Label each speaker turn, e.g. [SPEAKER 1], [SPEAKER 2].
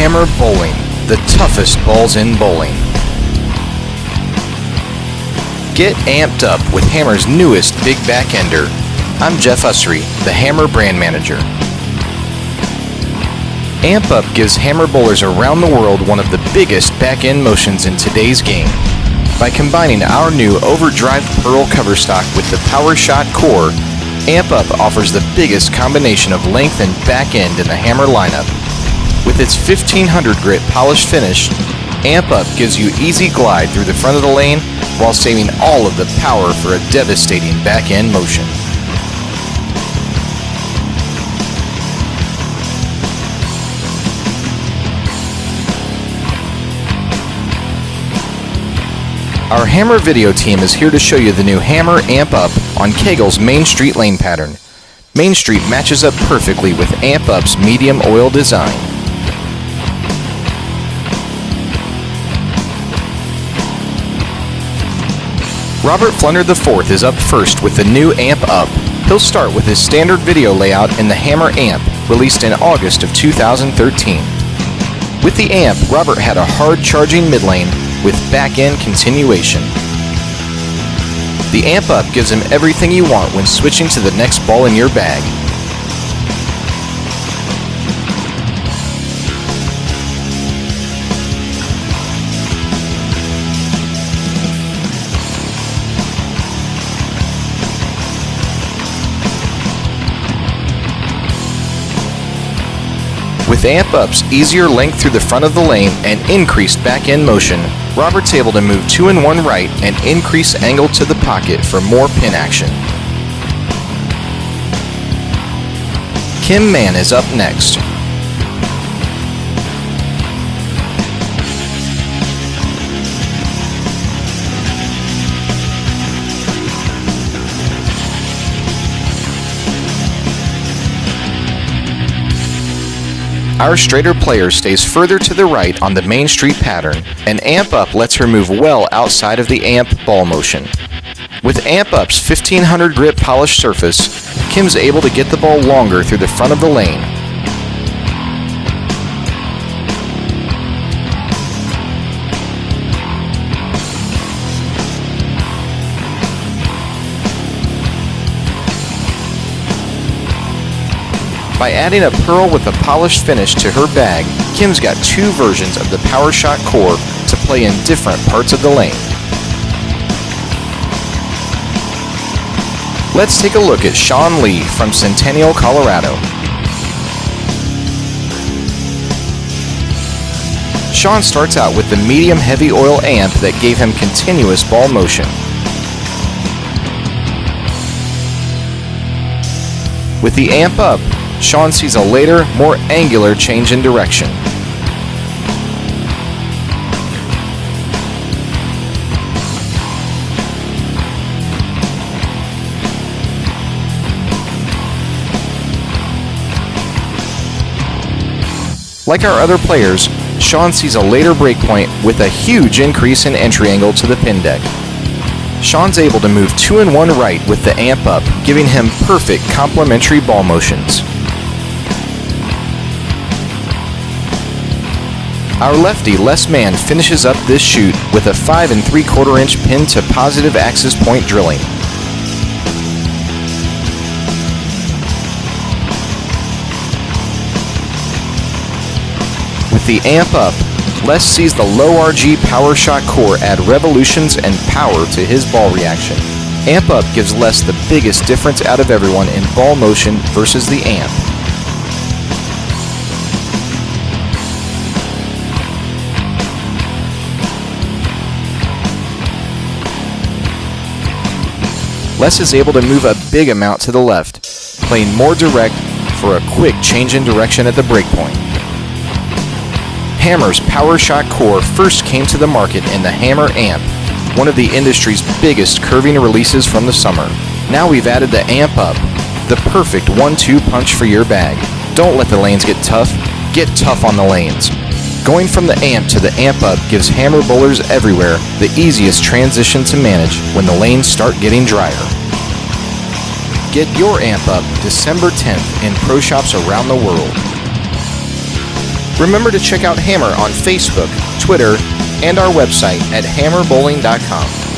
[SPEAKER 1] Hammer Bowling, the toughest balls in bowling. Get amped up with Hammer's newest big backender. I'm Jeff Ussery, the Hammer brand manager. Amp Up gives Hammer bowlers around the world one of the biggest back-end motions in today's game. By combining our new Overdrive Pearl cover stock with the PowerShot core, Amp Up offers the biggest combination of length and back end in the Hammer lineup. With its 1500 grit polished finish, Amp Up gives you easy glide through the front of the lane while saving all of the power for a devastating back end motion. Our Hammer video team is here to show you the new Hammer Amp Up on Kegel's Main Street lane pattern. Main Street matches up perfectly with Amp Up's medium oil design. Robert Flunder IV is up first with the new Amp Up. He'll start with his standard video layout in the Hammer Amp, released in August of 2013. With the Amp, Robert had a hard-charging mid-lane with back-end continuation. The Amp Up gives him everything you want when switching to the next ball in your bag. With Amp Up's easier length through the front of the lane and increased back-end motion, Robert's able to move 2 and 1 right and increase angle to the pocket for more pin action. Kim Mann is up next. Our straighter player stays further to the right on the Main Street pattern, and Amp Up lets her move well outside of the Amp ball motion. With Amp Up's 1500 grit polished surface, Kim's able to get the ball longer through the front of the lane. By adding a pearl with a polished finish to her bag, Kim's got 2 versions of the PowerShot core to play in different parts of the lane. Let's take a look at Sean Lee from Centennial, Colorado. Sean starts out with the medium heavy oil amp that gave him continuous ball motion. With the Amp Up, Sean sees a later, more angular change in direction. Like our other players, Sean sees a later breakpoint with a huge increase in entry angle to the pin deck. Sean's able to move 2 and 1 right with the Amp Up, giving him perfect complementary ball motions. Our lefty Les Mann finishes up this shoot with a 5 3/4 inch pin to positive axis point drilling. With the Amp Up, Les sees the low RG PowerShot core add revolutions and power to his ball reaction. Amp Up gives Les the biggest difference out of everyone in ball motion versus the Amp. Les is able to move a big amount to the left, playing more direct for a quick change in direction at the breakpoint. Hammer's PowerShot core first came to the market in the Hammer Amp, one of the industry's biggest curving releases from the summer. Now we've added the Amp Up, the perfect 1-2 punch for your bag. Don't let the lanes get tough on the lanes. Going from the Amp to the Amp Up gives Hammer bowlers everywhere the easiest transition to manage when the lanes start getting drier. Get your Amp Up December 10th in pro shops around the world. Remember to check out Hammer on Facebook, Twitter, and our website at hammerbowling.com.